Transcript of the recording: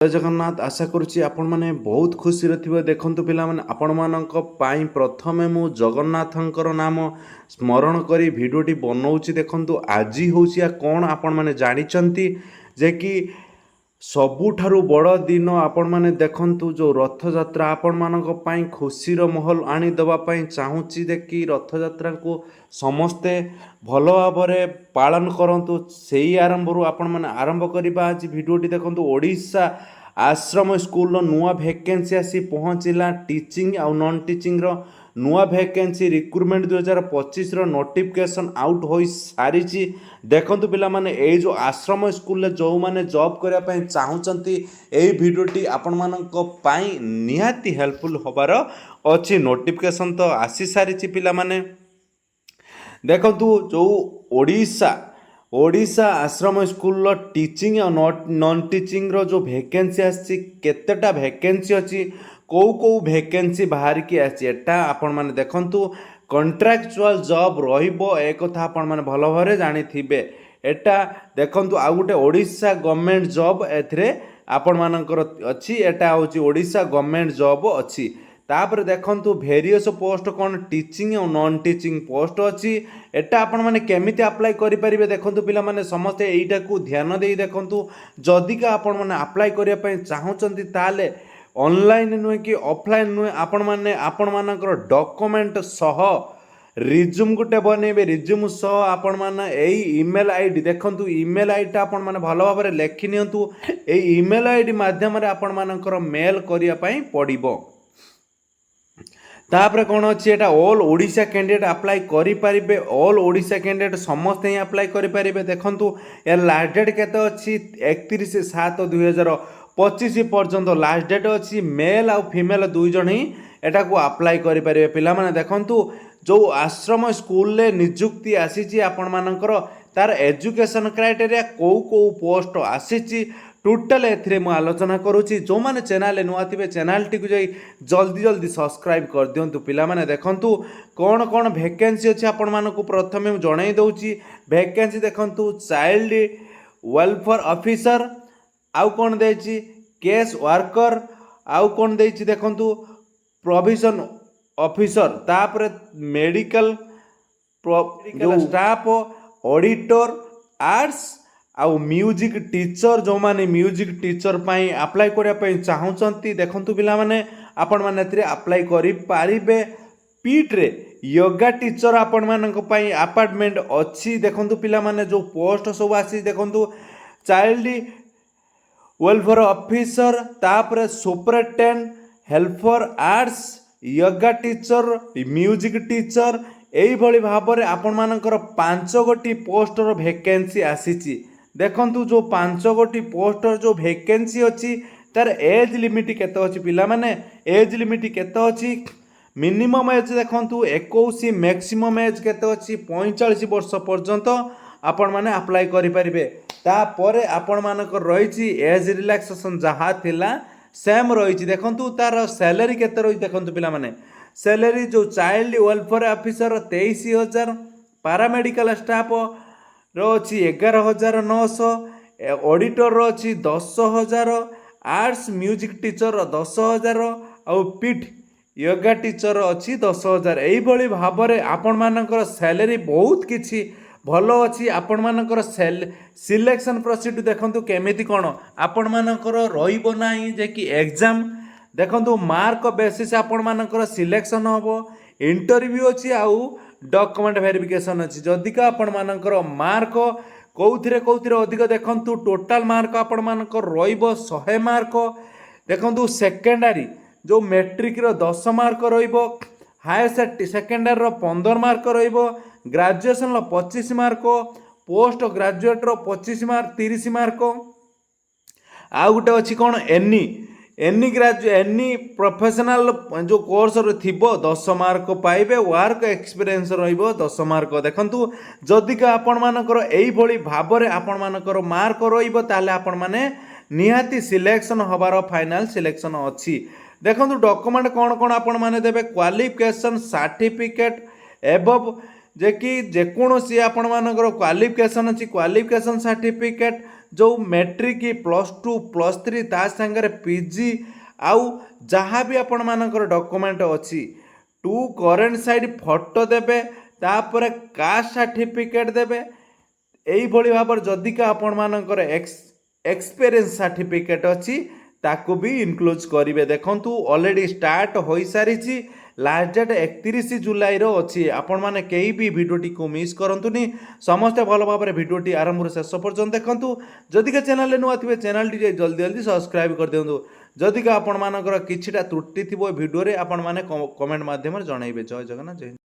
जय जगन्नाथ। आशा करुच्ची आपण मैंने बहुत खुशी थे। देखु पाने आपण मानी प्रथमे मु जगन्नाथंकर नाम स्मरण करी भिडटी बनाऊँच। देखु आज हूँ कौन आपण मैंने जानते जे कि सबुठारु बड़ दिन आपण मैंने देखु जो रथ यात्रा आपण मानी खुशीर महल आनी देवाई चाहूँगी। देखि रथ यात्रा को समस्ते भल भाव पालन करंतु से आरंभ आपण मैंने आरंभ करवा। आज भिडटी देखु ओडिशा आश्रम स्कूल नुआ भैकेंसी आसी पहुँचला। टीचिंग आउ नॉन टीचिंग नुआ भैकेंसी रिक्रुटमेंट 2025 नोटिफिकेशन आउट हो सारी। देखु पाने ये जो आश्रम स्कूल जो मैंने जॉब करने चाहूँगी यही भिडियोटी आपण मानी निहाती हेल्पफुल होबार अच्छी। नोटिफिकेशन तो आसी सारी पिला माने देखु जो ओडिशा आश्रम स्कूल टीचिंग और नॉन टीचिंग जो भैकेंसी आसी केतेटा भैकेंसी अच्छी कौ कौ भैकेंसी बाहर की आटा आपण मैंने देखु कॉन्ट्रैक्चुअल जॉब रहिबो एक कथा आपण मैंने भल भाव जानी एटा देखु आउ गोटे ओडिशा गवर्नमेंट जॉब एथरे आपण मानकर अच्छी। एटा हूँ ओडिशा गवर्नमेंट जॉब अच्छी। तापर देखु भेरियस पोस्ट कौन टीचिंग और नॉन टीचिंग पोस्ट अच्छी। एटा आपण मैंने केमिति अप्लाई करें। देखु पिला माने समस्ते एटा को ध्यान दे देखु जदिका आपण मैंने अप्लाई करने चाहूँगी ताले ऑनलाइन नुहे कि ऑफलाइन नुहे आपण मैंने आपण मानकर डॉक्यूमेंट सह रिज्यूम गोटे बनइबे। रिज्यूम सह आपण मैंने यही ईमेल आईडी देखु ईमेल आईडी आपण मैंने भल भाव लेखि नियंतु। यही ईमेल आईडी माध्यम आपण मानकर मेल करने पड़िबो। तापर कौन अच्छी एटा ऑल ओडिशा कैंडिडेट अप्लाई करें। ऑल ओडिशा कैंडिडेट समस्ते ही अप्लाई करें। देखु यार लास्ट डेट केते अच्छी 31/7/2025 पर्यंत लास्ट डेट अच्छी। मेल आउ फीमेल दुई जन ही एटा को अप्लाई करें। पिला माने देखु जो आश्रम स्कूल निजुक्ति आसी आपण मानकर तार एजुकेशन क्राइटेरिया कौ कौ पोस्ट आसी टोटाल ए आलोचना करुच्ची। जो मैंने चैनल नुआ थे चैनल टी जल्दी जल्दी सब्सक्राइब कर दिंतु। पिला माने देखु कौन कौन भैकेंसी अच्छी आपण मानक प्रथमे जणाई दउची। भैकेंसी देखु चाइल्ड वेलफेयर ऑफिसर आउ कौन देछि केस वर्कर आउ कौन देछि देखु प्रोविजन ऑफिसर। तापर मेडिकल स्टाफ ऑडिटर आर्ट्स आउ म्यूजिक टीचर जो माने म्यूजिक टीचर पाई अप्लाई करने चाहूँगी। देखु पिला माने आपण माने अप्लाई करि पारिबे। पीट रे योगा टीचर आपण मानक पई अपार्टमेंट अच्छी। देखु पिला माने जो पोस्ट सब आसी देखु चाइल्ड वेलफेयर ऑफिसर तापर superintendent helper arts yoga teacher music teacher यही भाव में आपण मानकर 5 गोटी पोस्टर भैकेंसी आसी। देखु जो 5 गोटी पोस्टर जो भैकेंसी अच्छी तार एज लिमिट केते अच्छी। पिला माने एज लिमिट केते अच्छी मिनिमम एज देखु 21 मैक्सिमम एज केते अच्छी 45 वर्ष पर्यंत आपण माने अप्लाई करें। तापर आपण मानकर रही एज रिलैक्सेशन जहाँ थिला सेम रही। देखु तार सैलरी केते रही देखु पिला माने सैलरी जो child welfare officer 23,000 paramedical staff री 11,900 ऑडिटर री 10,000 आर्ट्स म्यूजिक टीचर 10,000 आउ पीठ योगा टीचर अच्छी 10,000। यही भाव में आपण मानकर सैलरी बहुत किछि भल अच्छी। आपण मानकर सिलेक्शन प्रोसीड देखु केमिति कौन आपण मानकर रहिबो नाही जे कि एग्जाम देखु मार्क बेसिस आपण मानकर सिलेक्शन हम। इंटरव्यू अच्छी आउ डॉक्यूमेंट वेरिफिकेशन अच्छी। जदिका आपण मानकर मार्क कौथिरे अधिक देखु टोटाल मार्क आपण मानकर रहिबो 100 मार्क। देखु सेकेंडरी जो मैट्रिक रो 10 मार्क रहिबो हायर सेकेंडरी रो 15 मार्क रहिबो ग्रेजुएशन रो 25 मार्क पोस्ट ग्रेजुएट रो 25 मार्क 30 मार्क। आउ गोटे अच्छी कौन एनी प्रोफेशनल जो कोर्स थिबो 10 मार्क पाइबे। वर्क एक्सपीरियंस रहिबो 10 मार्क। देखु जदिका आपण मानकर एई भली भाव में आपण मानकर मार्क रहिबो ताले आपण माने निहाती सिलेक्शन होबार फाइनल सिलेक्शन अच्छी। देखु डॉक्यूमेंट कौन कौन आपण माने देबे क्वालिफिकेशन सर्टिफिकेट एबव जे कि जेकोसी आपण मानकर क्वालिफिकेशन अच्छी क्वालिफिकेशन सर्टिफिकेट जो मैट्रिक +2 +3 ता संगे पीजी आउ जहाँ भी आपण मानकर डॉक्यूमेंट अच्छी टू करेंट साइड फोटो देबे तापर कास्ट सर्टिफिकेट देबे यही भाव जदिका आपण मानकर एक्सपीरियंस सर्टिफिकेट अच्छी ताकू भी इनक्लूड करेंगे देखंतु ऑलरेडी स्टार्ट हो सारी लास्ट डेट 31 जुलाई अच्छी आपण मैंने कहीं भी भिडटी को मिस करंतुनी समस्ते भल भाव में भिडटी आरंभ शेष पर्यटन देखंतु जदिका चैनल नुआ थे चैनल टी जल्दी जल्दी सब्सक्राइब कर दिंतु जदिका आपण मानकर किछिटा त्रुटि थी भिडियो आपण मैंने कमेंट माध्यम जनइबे। जय जगन्नाथ जय।